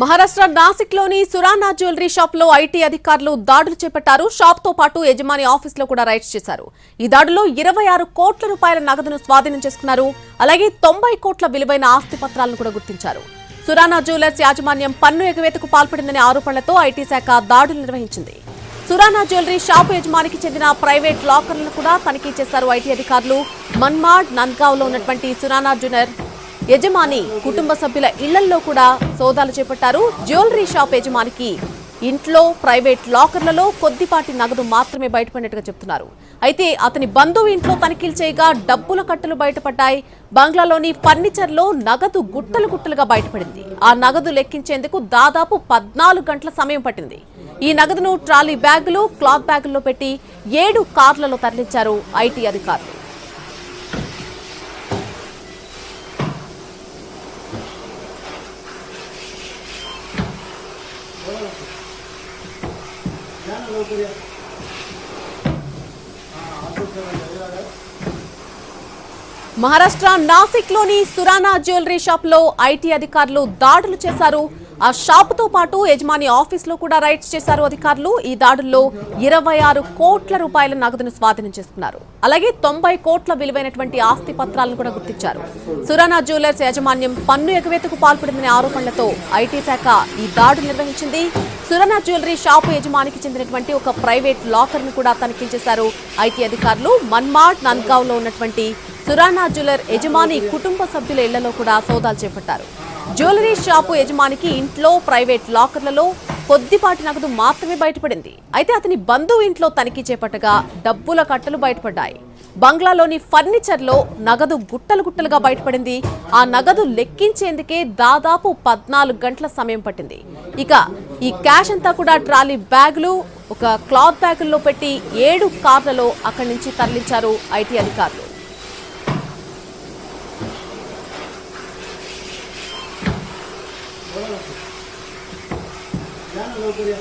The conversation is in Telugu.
మహారాష్ట్ర నాసిక్లోని సురానా జ్యువెలరీ షాప్ లో ఐటీ అధికారులు దాడులు చేపట్టారు. షాప్ తో పాటు యజమాని ఆఫీస్ లో కూడా రైడ్స్ చేశారు. ఈ దాడుల్లో 26 కోట్ల రూపాయల నగదును స్వాధీనం చేసుకున్నారు. అలాగే 90 కోట్ల విలువైన ఆస్తి పత్రాలను కూడా గుర్తించారు. సురానా జ్యువెలర్స్ యాజమాన్యం పన్ను ఎగవేతకు పాల్పడిందనే ఆరోపణలతో ఐటీ శాఖ దాడులు నిర్వహించింది. సురానా జ్యువెలరీ షాపు యజమానికి చెందిన ప్రైవేట్ లాకర్లను కూడా తనిఖీ చేశారు ఐటీ అధికారులు. మన్మాడ్, నంద్గావ్ లో ఉన్నటువంటి సురానా జ్యువెలర్ యజమాని కుటుంబ సభ్యుల ఇళ్లలో కూడా సోదాలు చేపట్టారు. జ్యువెలరీ షాప్ యజమానికి ఇంట్లో ప్రైవేట్ లాకర్లలో కొద్దిపాటి నగదు మాత్రమే బయటపడినట్టుగా చెప్తున్నారు. అయితే అతని బంధువు ఇంట్లో తనిఖీలు చేయగా డబ్బుల కట్టలు బయటపడ్డాయి. బంగ్లాలోని ఫర్నిచర్ లో నగదు గుట్టలు గుట్టలుగా బయటపడింది. ఆ నగదు లెక్కించేందుకు దాదాపు 14 గంటల సమయం పట్టింది. ఈ నగదును ట్రాలీ బ్యాగులు, క్లాత్ బ్యాగుల్లో పెట్టి 7 కార్లలో తరలించారు ఐటీ అధికారులు. మహారాష్ట్ర నాసిక్ లోని సురానా జ్యువెలరీ షాప్ లో ఐటీ అధికారులు దాడులు చేశారు. ఆ షాప్ తో పాటు యజమాని ఆఫీస్ లో కూడా రైడ్స్ చేశారు అధికారులు. ఈ దాడుల్లో 26 కోట్ల రూపాయల నగదును స్వాధీనం చేసుకున్నారు. అలాగే 90 కోట్ల విలువైనటువంటి ఆస్తి పత్రాలను కూడా గుర్తించారు. సురానా జ్యువెలర్స్ యాజమాన్యం పన్ను ఎగవేతకు పాల్పడిందనే ఆరోపణలతో ఐటీ శాఖ ఈ దాడులు నిర్వహించింది. సురానా జ్యువెలరీ షాపు యజమానికి చెందినటువంటి ఒక ప్రైవేట్ లాకర్ ను కూడా తనిఖీ చేశారు ఐటీ అధికారులు. మన్మాడ్, నంద్గావ్ లో ఉన్నటువంటి సురానా జ్యువెలర్ యజమాని కుటుంబ సభ్యుల ఇళ్లలో కూడా సోదాలు చేపట్టారు. జ్యువెలరీ షాపు యజమానికి ఇంట్లో ప్రైవేట్ లాకర్లలో కొద్దిపాటి నగదు మాత్రమే బయటపడింది. అయితే అతని బంధువు ఇంట్లో తనిఖీ చేపట్టగా డబ్బుల కట్టలు బయటపడ్డాయి. బంగ్లాలోని ఫర్నిచర్ లో నగదు గుట్టలు గుట్టలుగా బయటపడింది. ఆ నగదు లెక్కించేందుకే దాదాపు 14 గంటల సమయం పట్టింది. ఇక ఈ క్యాష్ అంతా కూడా ట్రాలీ బ్యాగులు, ఒక క్లాత్ బ్యాగుల్లో పెట్టి 7 కార్లలో అక్కడి నుంచి తరలించారు ఐటీ అధికారులు. लवकर या.